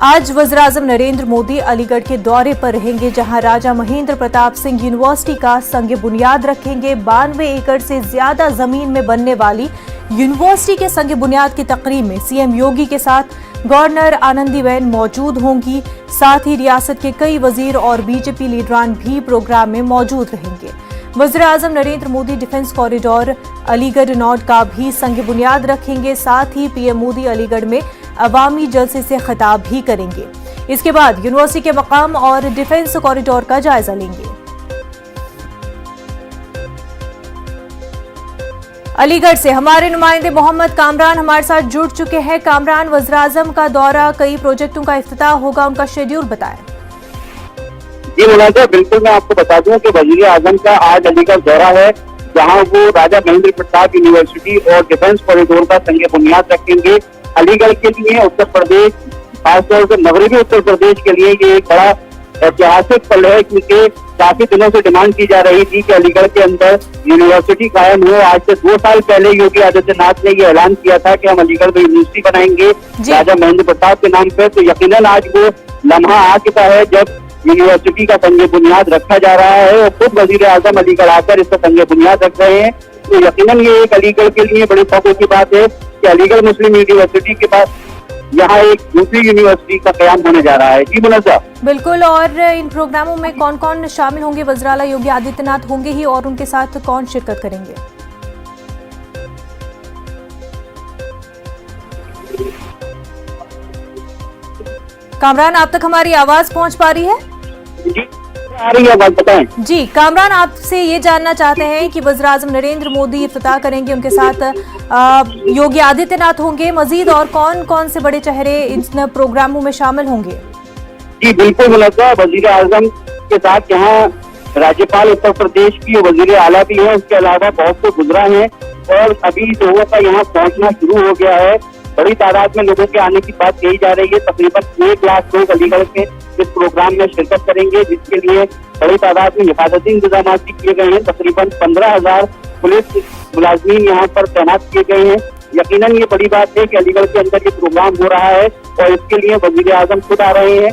आज वज़ीर-ए-आज़म नरेंद्र मोदी अलीगढ़ के दौरे पर रहेंगे, जहां राजा महेंद्र प्रताप सिंह यूनिवर्सिटी का संग बुनियाद रखेंगे। 92 एकड़ से ज्यादा जमीन में बनने वाली यूनिवर्सिटी के संग बुनियाद की तकरीब में सीएम योगी के साथ गवर्नर आनंदीबेन मौजूद होंगी। साथ ही रियासत के कई वजीर और बीजेपी लीडरान भी प्रोग्राम में मौजूद रहेंगे। वज़ीर-ए-आज़म Narendra Modi defence corridor Aligarh north का भी संग बुनियाद रखेंगे। साथ ही पीएम मोदी अलीगढ़ में अवामी जलसे से खिताब भी करेंगे। इसके बाद यूनिवर्सिटी के मकाम और डिफेंस कॉरिडोर का जायजा लेंगे। अलीगढ़ से हमारे नुमाइंदे मोहम्मद कामरान हमारे साथ जुड़ चुके हैं। कामरान, वज़ीर-ए-आज़म का दौरा, कई प्रोजेक्टों का इफ्तिताह होगा, उनका शेड्यूल बताएं। जी मुलाजा, बिल्कुल मैं आपको बता दूं कि वज़ीर-ए-आज़म का आज अलीगढ़ दौरा है, जहां वो राजा महेंद्र प्रताप यूनिवर्सिटी और डिफेंस कॉरिडोर का संग बुनियाद रखेंगे। अलीगढ़ के लिए उत्तर प्रदेश, खासतौर से मगरबी उत्तर प्रदेश के लिए ये एक बड़ा ऐतिहासिक पल है, क्योंकि काफी दिनों से डिमांड की जा रही थी कि अलीगढ़ के अंदर यूनिवर्सिटी कायम हो। आज से 2 साल पहले योगी आदित्यनाथ ने ये ऐलान किया था कि हम अलीगढ़ में यूनिवर्सिटी बनाएंगे राजा महेंद्र प्रताप के नाम पर। तो यकीनन आज वो लम्हा आ चुका है जब यूनिवर्सिटी का संग बुनियाद रखा जा रहा है और खुद वज़ीर-ए-आज़म अलीगढ़ आकर इसका संग बुनियाद रख रहे हैं। तो यकीनन ये एक अलीगढ़ के लिए बड़ी फख्र की बात है कि अलीगढ़ मुस्लिम यूनिवर्सिटी के पास यहाँ एक दूसरी यूनिवर्सिटी का कयाम होने जा रहा है। जी मुलाजा, बिल्कुल। और इन प्रोग्रामों में कौन कौन शामिल होंगे? वज़ीर आला योगी आदित्यनाथ होंगे ही, और उनके साथ कौन शिरकत करेंगे? कामरान, आप तक हमारी आवाज पहुंच पा रही है? जी आ रही है, बात बताएं। जी कामरान, आपसे ये जानना चाहते हैं कि वज़ीर-ए-आज़म नरेंद्र मोदी इफ्तिताह करेंगे, उनके साथ योगी आदित्यनाथ होंगे, मजीद और कौन कौन से बड़े चेहरे इन प्रोग्रामों में शामिल होंगे? जी बिल्कुल मुलाजा, वज़ीर-ए-आज़म के साथ यहाँ राज्यपाल उत्तर प्रदेश की वज़ीर आला भी है, उसके अलावा बहुत से गुजरा हैं और अभी लोगों का यहाँ पहुँचना शुरू हो गया है। बड़ी तादाद में लोगों के आने की बात कही जा रही है। तकरीबन 1 लाख लोग अलीगढ़ के इस प्रोग्राम में शिरकत करेंगे, जिसके लिए बड़ी तादाद में हिफाजती इंतजाम किए गए हैं। तकरीबन 15,000 पुलिस मुलाजमीन यहाँ पर तैनात किए गए हैं। यकीनन ये बड़ी बात है कि अलीगढ़ के अंदर ये प्रोग्राम हो रहा है और इसके लिए वज़ीर-ए-आज़म खुद आ रहे हैं।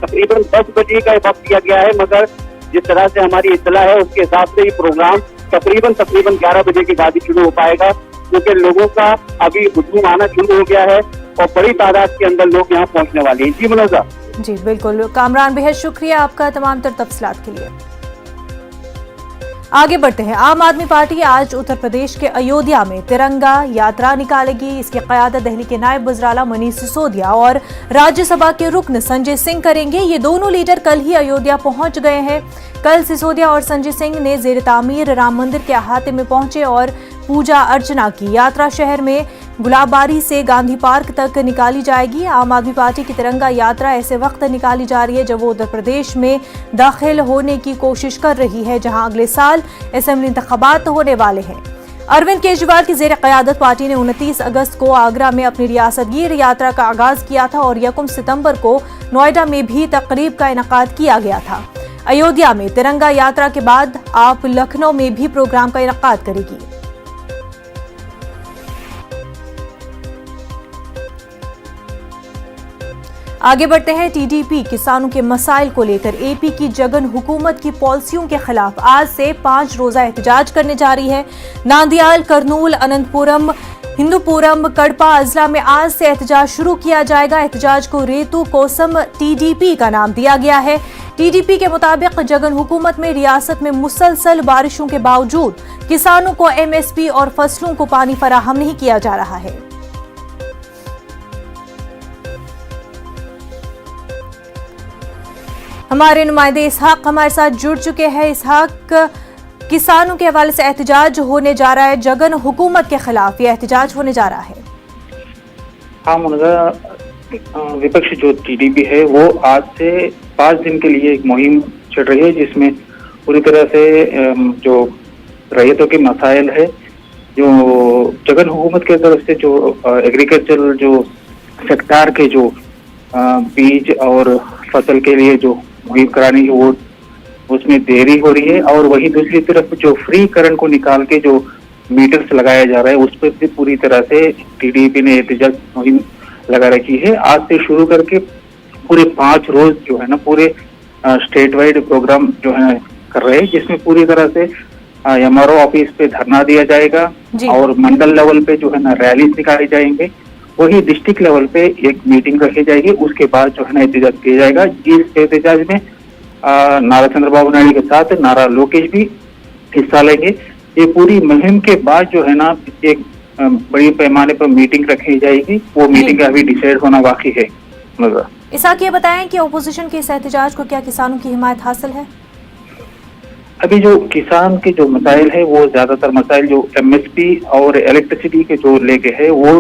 तकरीबन 10 बजे का वक्त दिया गया है, मगर जिस तरह से हमारी इत्तला है उसके हिसाब से ये प्रोग्राम तकरीबन 11 बजे के बाद ही शुरू हो पाएगा, क्योंकि लोगों का अभी हुजूम आना शुरू हो गया है और बड़ी तादाद के अंदर लोग यहाँ पहुँचने वाले हैं। जी मुलाजा। जी बिल्कुल कामरान, बेहद शुक्रिया आपका तमाम तर तफसीलात के लिए। आगे बढ़ते हैं। आम आदमी पार्टी आज उत्तर प्रदेश के अयोध्या में तिरंगा यात्रा निकालेगी। इसकी क़यादत दिल्ली के नायब वज़ीर आला मनीष सिसोदिया और राज्यसभा के रुकन संजय सिंह करेंगे। ये दोनों लीडर कल ही अयोध्या पहुंच गए हैं। कल सिसोदिया और संजय सिंह ने ज़ेर तामीर राम मंदिर के अहाते में पहुंचे और पूजा अर्चना की। यात्रा शहर में गुलाबबारी से गांधी पार्क तक निकाली जाएगी। आम आदमी पार्टी की तिरंगा यात्रा ऐसे वक्त निकाली जा रही है जब वो उत्तर प्रदेश में दाखिल होने की कोशिश कर रही है, जहां अगले साल असेंबली इंतखाबात होने वाले हैं। अरविंद केजरीवाल की ज़ेर क़यादत पार्टी ने 29 अगस्त को आगरा में अपनी रियासतगीर यात्रा का आगाज किया था और 1 सितंबर को नोएडा में भी तकरीब का इनेकाद किया गया था। अयोध्या में तिरंगा यात्रा के बाद आप लखनऊ में भी प्रोग्राम का इनेकाद करेगी। आगे बढ़ते हैं। टीडीपी किसानों के मसाइल को लेकर एपी की जगन हुकूमत की पॉलिसियों के खिलाफ आज से 5 रोजा एहतजाज करने जा रही है। नांदियाल, करनूल, अनंतपुरम, हिंदूपुरम, कड़पा अजला में आज से एहतजाज शुरू किया जाएगा। एहतजाज को रेतु कोसम टीडीपी का नाम दिया गया है। टीडीपी के मुताबिक जगन हुकूमत में रियासत में मुसलसल बारिशों के बावजूद किसानों को एमएसपी और फसलों को पानी फराहम नहीं किया जा रहा है। हमारे नुमाइंदे इसहाक हमारे साथ जुड़ चुके हैं। इसहाक, किसानों के हवाले से एहतजाज होने जा रहा है, जगन हुकूमत के खिलाफ ये एहतजाज होने जा रहा है। हाँ मुनजा, विपक्ष जो टीडीपी है वो आज से 5 दिन के लिए एक मुहिम चल रही है, जिसमें पूरी तरह से जो रैयतों के मसाइल है, जो जगन हुकूमत की तरफ से जो एग्रीकल्चर जो सेक्टर के जो बीज और फसल के लिए जो मुहिम करानी है वो उसमें देरी हो रही है। और वही दूसरी तरफ जो फ्री करंट को निकाल के जो मीटर्स लगाया जा रहा है उस पर भी पूरी तरह से टीडीपी ने एहतजाज मुहिम लगा रखी है। आज से शुरू करके पूरे 5 रोज जो है ना पूरे स्टेट वाइड प्रोग्राम जो है कर रहे हैं, जिसमें पूरी तरह से MRO ऑफिस पे धरना दिया जाएगा और मंडल लेवल पे जो है ना रैली निकाली जाएंगे। वही डिस्ट्रिक्ट लेवल पे एक मीटिंग रखी जाएगी, उसके बाद जो है ना एहतजाज किया जाएगा। इस एहतजाज में नारा चंद्रबाबू नायडू के साथ नारा लोकेश भी हिस्सा लेंगे। ये पूरी मुहिम के बाद जो है ना एक बड़ी पैमाने पर मीटिंग रखी जाएगी। वो मीटिंग अभी डिसाइड होना बाकी है। इसाक, ये बताएं कि ओपोजिशन के इस एहतजाज को क्या किसानों की हिमायत हासिल है? अभी जो किसान के जो मसाइल है वो ज्यादातर मसाइल जो MSP और इलेक्ट्रिसिटी के जो लेके है वो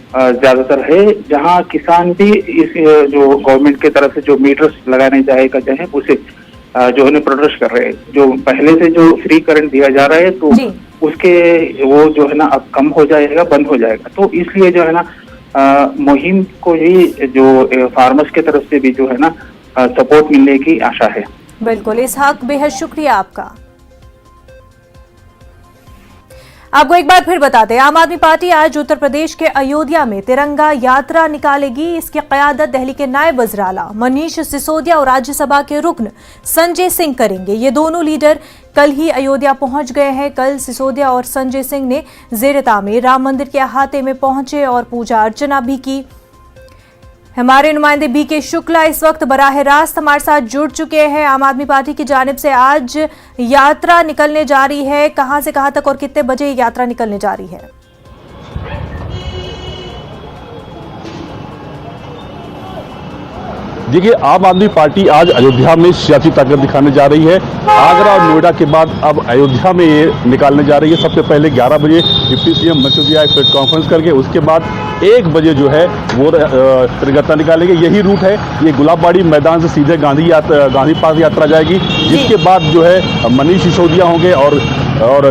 ज्यादातर है, जहां किसान भी इस जो गवर्नमेंट की तरफ से जो मीटर्स लगाने जाएगा चाहे उसे जो है प्रोटेस्ट कर रहे हैं। जो पहले से जो फ्री करंट दिया जा रहा है तो उसके वो जो है ना अब कम हो जाएगा, बंद हो जाएगा। तो इसलिए जो है ना मुहिम को ही जो फार्मर्स की तरफ से भी जो है ना सपोर्ट मिलने की आशा है। बिल्कुल इसहाक, बेहद शुक्रिया आपका। आपको एक बार फिर बताते हैं, आम आदमी पार्टी आज उत्तर प्रदेश के अयोध्या में तिरंगा यात्रा निकालेगी। इसकी क़यादत दिल्ली के नायब वज़ीर-ए-आला मनीष सिसोदिया और राज्यसभा के रुकन संजय सिंह करेंगे। ये दोनों लीडर कल ही अयोध्या पहुंच गए हैं। कल सिसोदिया और संजय सिंह ने ज़ेर-ए-तामीर राम मंदिर के अहाते में पहुंचे और पूजा अर्चना भी की। हमारे नुमाइंदे BK शुक्ला इस वक्त बराह रास्त हमारे साथ जुड़ चुके हैं। आम आदमी पार्टी की जानिब से आज यात्रा निकलने जा रही है, कहां से कहां तक और कितने बजे यात्रा निकलने जा रही है? देखिए, आम आदमी पार्टी आज अयोध्या में सियासी ताकत दिखाने जा रही है। आगरा और नोएडा के बाद अब अयोध्या में ये निकालने जा रही है। सबसे पहले 11 बजे डिप्टी CM मनसुख सिसोदिया एक प्रेस कॉन्फ्रेंस करके उसके बाद 1 बजे जो है वो तिरंगा निकालेंगे। यही रूट है, ये गुलाबबाड़ी मैदान से सीधे गांधी पार्क यात्रा जाएगी, जिसके बाद जो है मनीष सिसोदिया होंगे और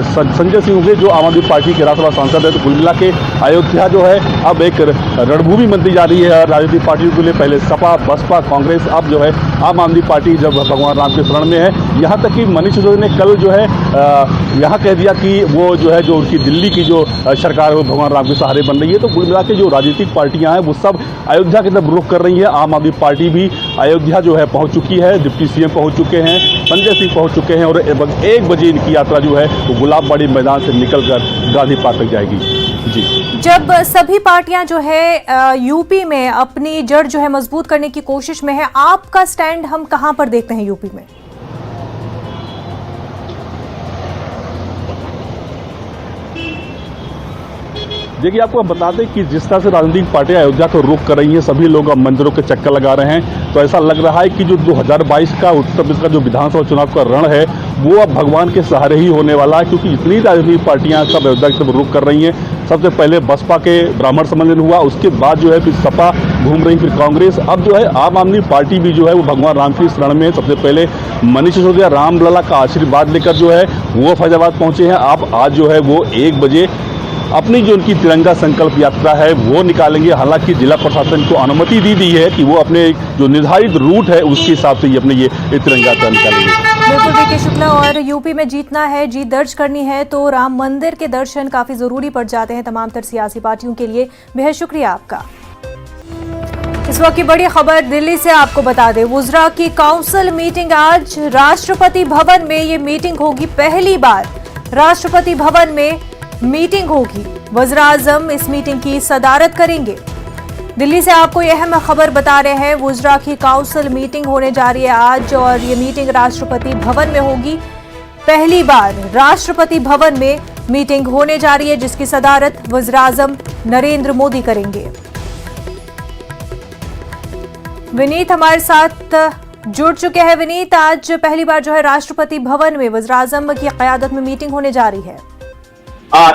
संजय सिंह होंगे जो आम आदमी पार्टी के राज्यसभा सांसद है। तो कुल मिला के अयोध्या जो है अब एक रणभूमि बनती जा रही है राजनीतिक पार्टियों के लिए। पहले सपा, बसपा, कांग्रेस, अब जो है आम आदमी पार्टी जब भगवान राम के शरण में है। यहाँ तक कि मनीष सिसोदिया ने कल जो है यहाँ कह दिया कि वो जो है जो उनकी दिल्ली की जो सरकार है वो भगवान राम के सहारे बन रही है। तो कुल मिला के जो राजनीतिक पार्टियां हैं वो सब अयोध्या की तरफ रुख कर रही है। आम आदमी पार्टी भी अयोध्या जो है पहुँच चुकी है, डिप्टी CM पहुँच चुके हैं, संजय सिंह पहुँच चुके हैं और 1 बजे इनकी यात्रा जो है वो गुलाबबाड़ी मैदान से निकलकर गांधी पार्क तक जाएगी। जी, जब सभी पार्टियां जो है यूपी में अपनी जड़ जो है मजबूत करने की कोशिश में है, आपका स्टैंड हम कहां पर देखते हैं यूपी में? देखिए, आपको बता दें कि जिस तरह से राजनीतिक पार्टियां अयोध्या को रुख कर रही हैं, सभी लोग अब मंदिरों के चक्कर लगा रहे हैं। तो ऐसा लग रहा है कि जो 2022 का उत्तर प्रदेश का जो विधानसभा चुनाव का रण है वो अब भगवान के सहारे ही होने वाला है, क्योंकि इतनी राजनीतिक पार्टियां सब अयोध्या की तरफ रुख कर रही हैं। सबसे पहले बसपा के ब्राह्मण सम्मेलन हुआ, उसके बाद जो है फिर सपा घूम रही, फिर कांग्रेस, अब जो है आम आदमी पार्टी भी जो है वो भगवान राम की शरण में। सबसे पहले मनीष सिसोदिया रामलला का आशीर्वाद लेकर जो है वो फैजाबाद पहुंचे हैं। अब आज जो है वो 1 बजे अपनी जो उनकी तिरंगा संकल्प यात्रा है वो निकालेंगे। हालांकि जिला प्रशासन को अनुमति दी है कि वो अपने जो निर्धारित रूट है उसके हिसाब से अपने ये तिरंगा यात्रा निकालेंगे। बिल्कुल BK शुक्ला, और यूपी में जीतना है, जीत दर्ज करनी है तो राम मंदिर के दर्शन काफी जरूरी पड़ जाते हैं तमाम तर सियासी पार्टियों के लिए। बेहद शुक्रिया आपका। इस वक्त की बड़ी खबर दिल्ली से आपको बता दें, वुज़रा की काउंसिल मीटिंग आज राष्ट्रपति भवन में ये मीटिंग होगी। पहली बार राष्ट्रपति भवन में मीटिंग होगी। वज़ीर आज़म इस मीटिंग की सदारत करेंगे। दिल्ली से आपको यह अहम खबर बता रहे हैं, वुज़रा की काउंसिल मीटिंग होने जा रही है आज और ये मीटिंग राष्ट्रपति भवन में होगी। पहली बार राष्ट्रपति भवन में मीटिंग होने जा रही है जिसकी सदारत वज़ीर आज़म नरेंद्र मोदी करेंगे। विनीत हमारे साथ जुड़ चुके हैं। विनीत, आज पहली बार जो है राष्ट्रपति भवन में वज़ीर आज़म की क़यादत में मीटिंग होने जा रही है।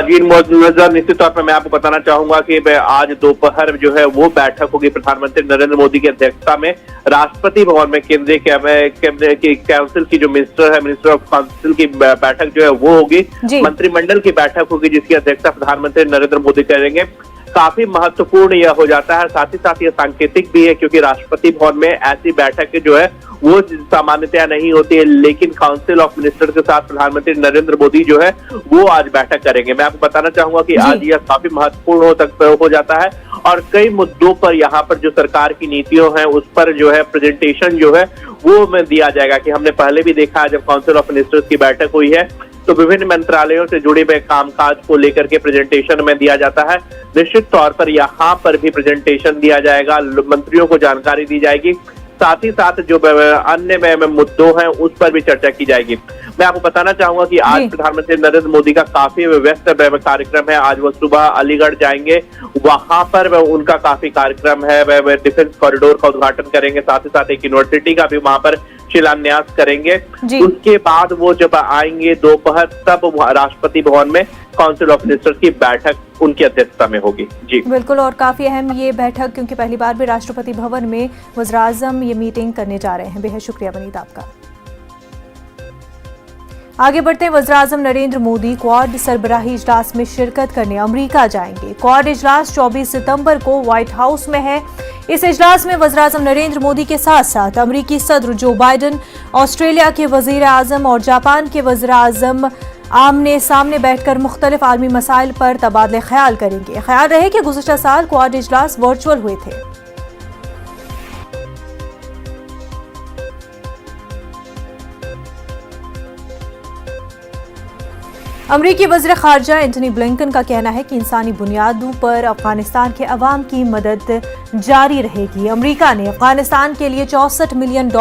जी नजर, निश्चित तौर पर मैं आपको बताना चाहूंगा कि आज दोपहर जो है वो बैठक होगी प्रधानमंत्री नरेंद्र मोदी की अध्यक्षता में राष्ट्रपति भवन में। केंद्रीय काउंसिल की जो मिनिस्टर ऑफ काउंसिल की बैठक जो है वो होगी। मंत्रिमंडल की बैठक होगी जिसकी अध्यक्षता प्रधानमंत्री नरेंद्र मोदी करेंगे। काफी महत्वपूर्ण यह हो जाता है, साथ ही साथ यह सांकेतिक भी है क्योंकि राष्ट्रपति भवन में ऐसी बैठक जो है वो सामान्यतया नहीं होती है, लेकिन काउंसिल ऑफ मिनिस्टर के साथ प्रधानमंत्री नरेंद्र मोदी जो है वो आज बैठक करेंगे। मैं आपको बताना चाहूंगा कि आज यह काफी महत्वपूर्ण हो जाता है और कई मुद्दों पर यहाँ पर जो सरकार की नीतियों हैं उस पर जो है प्रेजेंटेशन जो है वो में दिया जाएगा। कि हमने पहले भी देखा है जब काउंसिल ऑफ मिनिस्टर्स की बैठक हुई है तो विभिन्न मंत्रालयों से जुड़े हुए कामकाज को लेकर के प्रेजेंटेशन में दिया जाता है। निश्चित तौर पर यहाँ पर भी प्रेजेंटेशन दिया जाएगा, मंत्रियों को जानकारी दी जाएगी, साथ ही साथ जो अन्य मुद्दों हैं उस पर भी चर्चा की जाएगी। मैं आपको बताना चाहूंगा कि आज प्रधानमंत्री नरेंद्र मोदी का काफी व्यस्त कार्यक्रम है। आज वो सुबह अलीगढ़ जाएंगे, वहां पर उनका काफी कार्यक्रम है। वह डिफेंस कॉरिडोर का उद्घाटन करेंगे, साथ ही साथ एक यूनिवर्सिटी का भी वहां पर शिलान्यास करेंगे। उसके बाद वो जब आएंगे दोपहर तब राष्ट्रपति भवन में काउंसिल ऑफ मिनिस्टर्स की बैठक उनकी अध्यक्षता में होगी। जी बिल्कुल, और काफी अहम ये बैठक क्योंकि पहली बार भी राष्ट्रपति भवन में वज़ीर-ए-आज़म ये मीटिंग करने जा रहे हैं। बेहद शुक्रिया वनीत आपका। आगे बढ़ते हैं, वज़ीर-ए-आज़म नरेंद्र मोदी क्वाड सरबराही इजलास में शिरकत करने अमेरिका जाएंगे। क्वाड इजलास 24 सितंबर को व्हाइट हाउस में है। इस इजलास में वज़ीर-ए-आज़म नरेंद्र मोदी के साथ साथ अमेरिकी सदर जो बाइडेन, ऑस्ट्रेलिया के वज़ीर-ए-आज़म और जापान के वज़ीर-ए-आज़म आमने सामने बैठकर मुख्तलिफ आलमी मसाइल पर तबादले ख्याल करेंगे। ख्याल रहे कि गुज़िश्ता साल क्वाड इजलास वर्चुअल हुए थे। अमरीकी वज़ीर ख़ारजा एंटनी ब्लिंकन का कहना है कि इंसानी बुनियादों पर अफगानिस्तान के अवाम की मदद जारी रहेगी। अमरीका ने अफगानिस्तान के लिए $64 मिलियन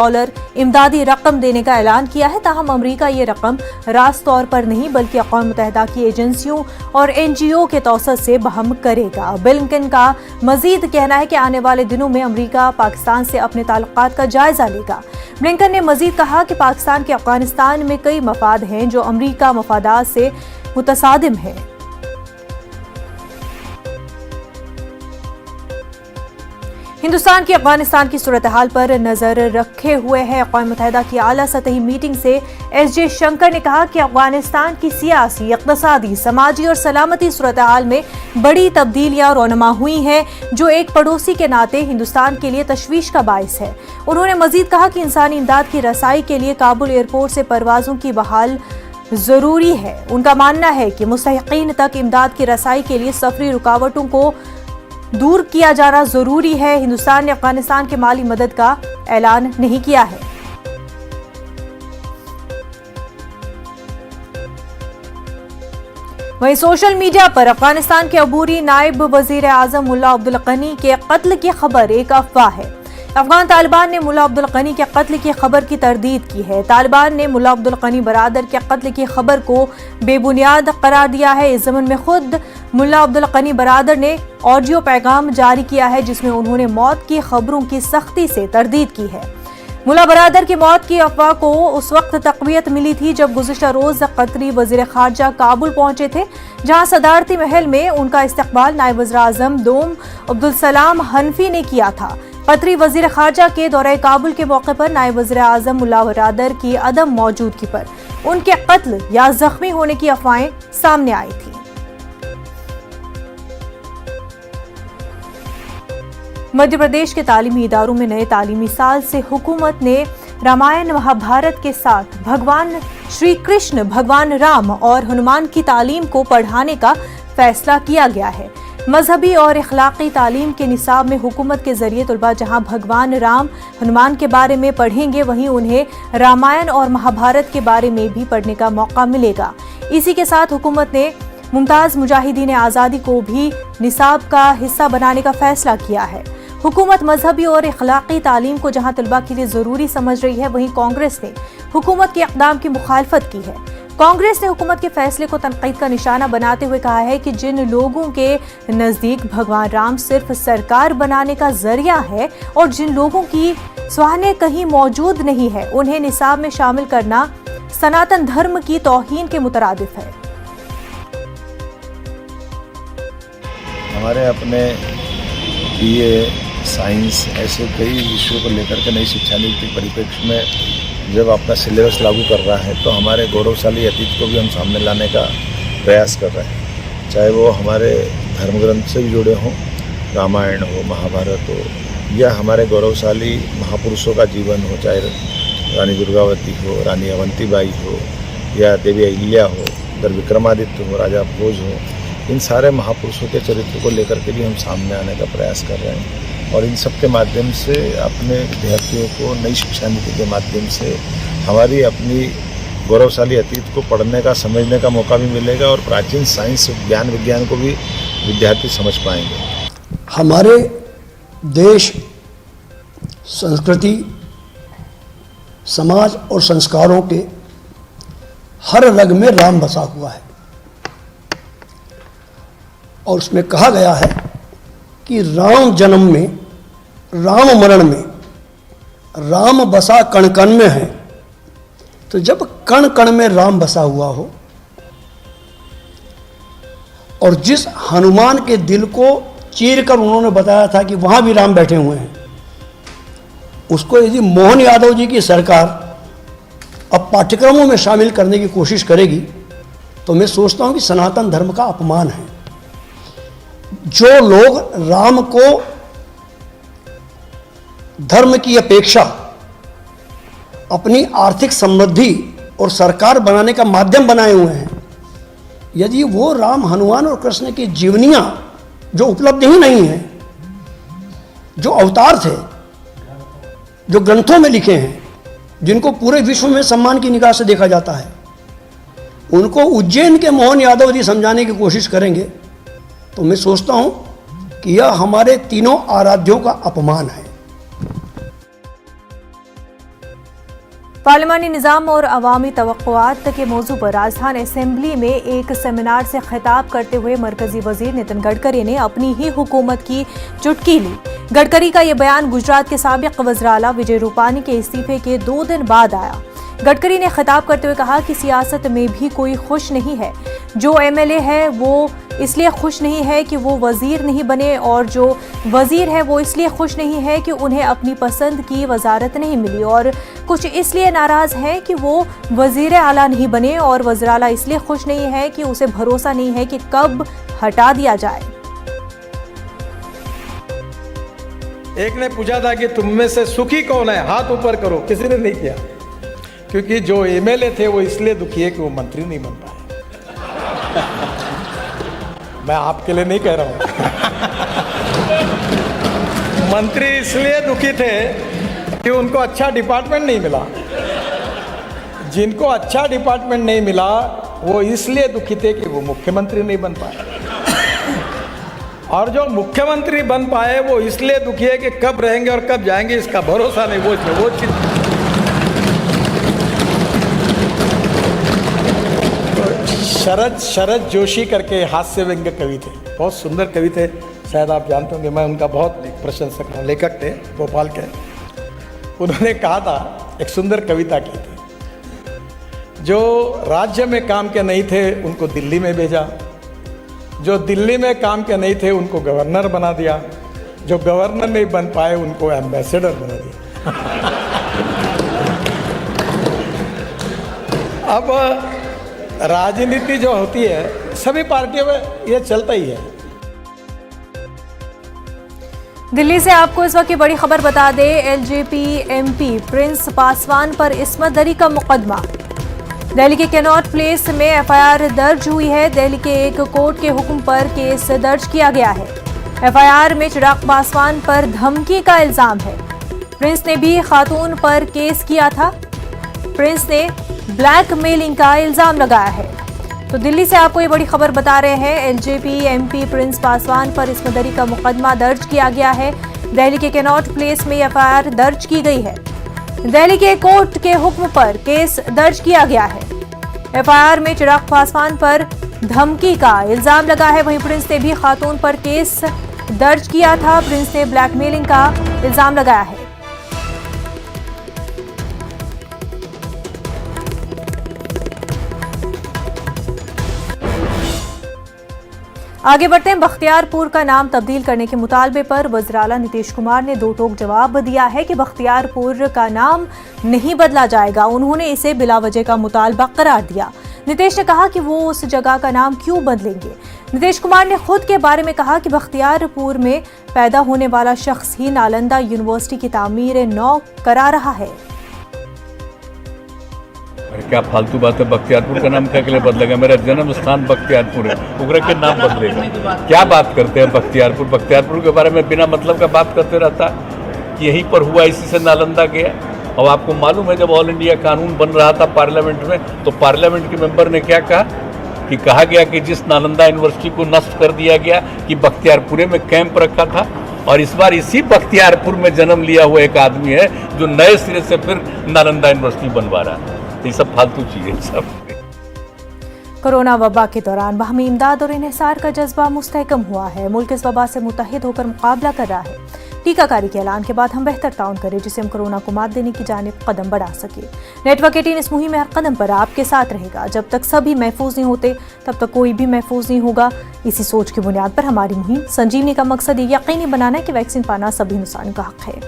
इमदादी रकम देने का ऐलान किया है। ताहम अमरीका ये रकम रास्त तौर पर नहीं बल्कि अक़वाम मुत्तहिदा की एजेंसियों और NGO के तौसत से बहम करेगा। ब्लिंकन का मजीद कहना है कि आने वाले दिनों में अमरीका पाकिस्तान से अपने ताल्लुकात का जायजा लेगा। ब्लिंकन ने मजीद कहा कि पाकिस्तान के अफगानिस्तान में कई मफाद हैं जो अमरीका मफादात से मुतसादिम है। हिंदुस्तान की अफगानिस्तान की सूरत हाल पर नजर रखे हुए है। अक़वाम मुत्तहिदा की आला सतही मीटिंग से S.J. शंकर ने कहा कि अफगानिस्तान की सियासी, इक़्तिसादी, समाजी और सलामती सूरत हाल में बड़ी तब्दीलियां रोनमा हुई हैं जो एक पड़ोसी के नाते हिंदुस्तान के लिए तशवीश का बाइस है। उन्होंने मजीद कहा कि इंसानी इमदाद की रसाई के लिए काबुल एयरपोर्ट से परवाजों की बहाल जरूरी है। उनका मानना है कि मुस्तहिकीन तक इमदाद की रसाई के लिए सफरी रुकावटों को दूर किया जाना जरूरी है। हिंदुस्तान ने अफगानिस्तान के माली मदद का ऐलान नहीं किया है। वहीं सोशल मीडिया पर अफगानिस्तान के अबूरी नायब वजीर आजम मुल्ला अब्दुल गनी के कत्ल की खबर एक अफवाह है। अफगान तालिबान ने मुल्ला अब्दुल गनी के कत्ल की खबर की तरदीद की है। तालिबान ने मुल्ला अब्दुल गनी बरादर के कत्ल की खबर को बेबुनियाद करार दिया है। इस ज़मन में खुद मुल्ला अब्दुल गनी बरादर ने ऑडियो पैगाम जारी किया है जिसमें उन्होंने मौत की खबरों की सख्ती से तरदीद की है। मुल्ला बरादर की मौत की अफवाह को उस वक्त तक़वियत मिली थी जब गुज़िश्ता रोज़ कतरी वज़ीर ख़ारजा काबुल पहुंचे थे, जहां सदारती महल में उनका इस्तकबाल नायब वज़ीर-ए-आज़म दोम अब्दुल सलाम हनफी ने किया था। कतरी वज़ीर ख़ारजा के दौरे काबुल के मौके पर नायब वज़ीर-ए-आज़म मुल्ला बरादर की अदम मौजूदगी पर उनके कत्ल या जख्मी होने की अफवाहें सामने आई थी। मध्य प्रदेश के तालीमी इदारों में नए तालीमी साल से हुकूमत ने रामायण महाभारत के साथ भगवान श्री कृष्ण, भगवान राम और हनुमान की तालीम को पढ़ाने का फैसला किया गया है। मजहबी और इखलाकी तालीम के निसाब में हुकूमत के जरिए तलबा जहां भगवान राम, हनुमान के बारे में पढ़ेंगे वहीं उन्हें रामायण और महाभारत के बारे में भी पढ़ने का मौका मिलेगा। इसी के साथ हुकूमत ने मुमताज़ मुजाहिदीन आज़ादी को भी निसाब का हिस्सा बनाने का फैसला किया है। हुकूमत मजहबी और इखलाकी तालीम को जहां तलबा के लिए ज़रूरी समझ रही है वहीं कांग्रेस ने हुकूमत के इक़दाम की मुखालफत की है। कांग्रेस ने हुकूमत के फैसले को तनकीद का निशाना बनाते हुए कहा है कि जिन लोगों के नज़दीक भगवान राम सिर्फ सरकार बनाने का जरिया है और जिन लोगों की स्वाने कहीं मौजूद नहीं है उन्हें निसाब में शामिल करना सनातन धर्म की तौहीन के मुतरादिफ है। हमारे अपने BA साइंस ऐसे कई विषयों को लेकर के नई शिक्षा नीति के परिप्रेक्ष्य में जब अपना सिलेबस लागू कर रहा है तो हमारे गौरवशाली अतीत को भी हम सामने लाने का प्रयास कर रहे हैं, चाहे वो हमारे धर्म ग्रंथ से भी जुड़े हों, रामायण हो, महाभारत हो, या हमारे गौरवशाली महापुरुषों का जीवन हो, चाहे रानी दुर्गावती हो, रानी अवंतीबाई हो, या देवी अहिल्या हो, इधर विक्रमादित्य हो, राजा भोज हो, इन सारे महापुरुषों के चरित्र को लेकर के भी हम सामने आने का प्रयास कर रहे हैं और इन सब के माध्यम से अपने विद्यार्थियों को नई शिक्षा नीति के माध्यम से हमारी अपनी गौरवशाली अतीत को पढ़ने का, समझने का मौका भी मिलेगा और प्राचीन साइंस विज्ञान को भी विद्यार्थी समझ पाएंगे। हमारे देश, संस्कृति, समाज और संस्कारों के हर रग में राम बसा हुआ है और उसमें कहा गया है कि राम जन्म में, राम मरण में, राम बसा कण कण में है। तो जब कण कण में राम बसा हुआ हो और जिस हनुमान के दिल को चीर कर उन्होंने बताया था कि वहां भी राम बैठे हुए हैं, उसको यदि मोहन यादव जी की सरकार अब पाठ्यक्रमों में शामिल करने की कोशिश करेगी तो मैं सोचता हूं कि सनातन धर्म का अपमान है। जो लोग राम को धर्म की अपेक्षा अपनी आर्थिक समृद्धि और सरकार बनाने का माध्यम बनाए हुए हैं, यदि वो राम, हनुमान और कृष्ण की जीवनियां जो उपलब्ध ही नहीं है, जो अवतार थे, जो ग्रंथों में लिखे हैं, जिनको पूरे विश्व में सम्मान की निगाह से देखा जाता है, उनको उज्जैन के मोहन यादव यदि समझाने की कोशिश करेंगे तो मैं सोचता हूं कि यह हमारे तीनों आराध्यों का अपमान है। पार्लिमानी निज़ाम और अवामी तवक्कुआत के मौजू पर राजधानी असेंबली में एक सेमिनार से खिताब करते हुए मरकजी वजीर नितिन गडकरी ने अपनी ही हुकूमत की चुटकी ली। गडकरी का ये बयान गुजरात के साबिक वज़ीर आला विजय रूपानी के इस्तीफे के 2 दिन बाद आया। गडकरी ने खिताब करते हुए कहा कि सियासत में भी कोई खुश नहीं है। जो एमएलए है वो इसलिए खुश नहीं है कि वो वजीर नहीं बने और जो वजीर है वो इसलिए खुश नहीं है कि उन्हें अपनी पसंद की वजारत नहीं मिली और कुछ इसलिए नाराज हैं कि वो वजीर आला नहीं बने और वज़ीर आला इसलिए खुश नहीं है कि उसे भरोसा नहीं है कि कब हटा दिया जाए। एक ने पूछा था कि तुम में से सुखी कौन है, हाथ ऊपर करो, किसी ने नहीं किया, क्योंकि जो एमएलए थे वो इसलिए दुखी है कि वो मंत्री नहीं बन पाए। मैं आपके लिए नहीं कह रहा हूं। मंत्री इसलिए दुखी थे कि उनको अच्छा डिपार्टमेंट नहीं मिला। जिनको अच्छा डिपार्टमेंट नहीं मिला वो इसलिए दुखी थे कि वो मुख्यमंत्री नहीं बन पाए, और जो मुख्यमंत्री बन पाए वो इसलिए दुखी है कि कब रहेंगे और कब जाएंगे इसका भरोसा नहीं। वो चीज शरद जोशी करके हास्य व्यंग्य कवि थे, बहुत सुंदर कवि थे, शायद आप जानते होंगे। मैं उनका बहुत प्रशंसक हूँ, लेखक थे भोपाल के। उन्होंने कहा था, एक सुंदर कविता की थी, जो राज्य में काम के नहीं थे उनको दिल्ली में भेजा, जो दिल्ली में काम के नहीं थे उनको गवर्नर बना दिया, जो गवर्नर नहीं बन पाए उनको एम्बेसडर बना दिया। अब राजनीति जो होती है सभी पार्टियों में ये चलता ही है। दिल्ली से आपको इस वक्त की बड़ी खबर बता दें, एलजेपी एमपी प्रिंस पासवान पर इस्मत दरी का मुकदमा। दिल्ली के कैनॉट प्लेस में एफआईआर दर्ज हुई है। दिल्ली के एक कोर्ट के हुक्म पर केस दर्ज किया गया है। एफआईआर में चिराग पासवान पर धमकी का इल्जाम है। प्रिंस ने भी खातून पर केस किया था। प्रिंस ने ब्लैकमेलिंग का इल्जाम लगाया है। तो दिल्ली से आपको ये बड़ी खबर बता रहे हैं, एलजेपी एमपी प्रिंस पासवान पर इस्मत दरी का मुकदमा दर्ज किया गया है। दिल्ली के कैनॉट प्लेस में एफआईआर दर्ज की गई है। दिल्ली के कोर्ट के हुक्म पर केस दर्ज किया गया है। एफआईआर में चिराग पासवान पर धमकी का इल्जाम लगा है। वहीं प्रिंस ने भी खातून पर केस दर्ज किया था। प्रिंस ने ब्लैकमेलिंग का इल्जाम लगाया है। आगे बढ़ते हैं। बख्तियारपुर का नाम तब्दील करने के मुतालबे पर वज़ीर आला नीतीश कुमार ने दो टोक जवाब दिया है कि बख्तियारपुर का नाम नहीं बदला जाएगा। उन्होंने इसे बिलावजह का मुतालबा करार दिया। नीतीश ने कहा कि वो उस जगह का नाम क्यों बदलेंगे। नीतीश कुमार ने खुद के बारे में कहा कि बख्तियारपुर में पैदा होने वाला शख्स ही नालंदा यूनिवर्सिटी की तामीर नौ करा रहा है। क्या फालतू बात है। बख्तियारपुर का नाम क्या के लिए बदलेगा? मेरा जन्म स्थान बख्तियारपुर है, उगरा के नाम बदलेगा? क्या बात करते हैं बख्तियारपुर? बख्तियारपुर के बारे में बिना मतलब का बात करते रहता कि यहीं पर हुआ, इसी से नालंदा गया। अब आपको मालूम है जब ऑल इंडिया कानून बन रहा था पार्लियामेंट में, तो पार्लियामेंट के मेंबर ने क्या कहा कि कहा गया कि जिस नालंदा यूनिवर्सिटी को नष्ट कर दिया गया कि बख्तियारपुर में कैंप रखा था, और इस बार इसी बख्तियारपुर में जन्म लिया हुआ एक आदमी है जो नए सिरे से फिर नालंदा यूनिवर्सिटी बनवा रहा है। ये सब फालतू चीजें सब। कोरोना वबा के दौरान बाहमी इमदाद और इन्हिसार का जज्बा मुस्तहकम हुआ है। मुल्क इस वबा से मुत्तहिद होकर मुकाबला कर रहा है। टीकाकारी के ऐलान के बाद हम बेहतर ताउन करें जिससे हम कोरोना को मात देने की जानिब कदम बढ़ा सके। नेटवर्क 18 इस मुहिम में हर कदम पर आपके साथ रहेगा। जब तक सभी महफूज नहीं होते तब तक कोई भी महफूज नहीं होगा। इसी सोच की बुनियाद पर हमारी मुहिम संजीवनी का मकसद ये यकीनी बनाना है कि वैक्सीन पाना सभी इंसानों का हक है।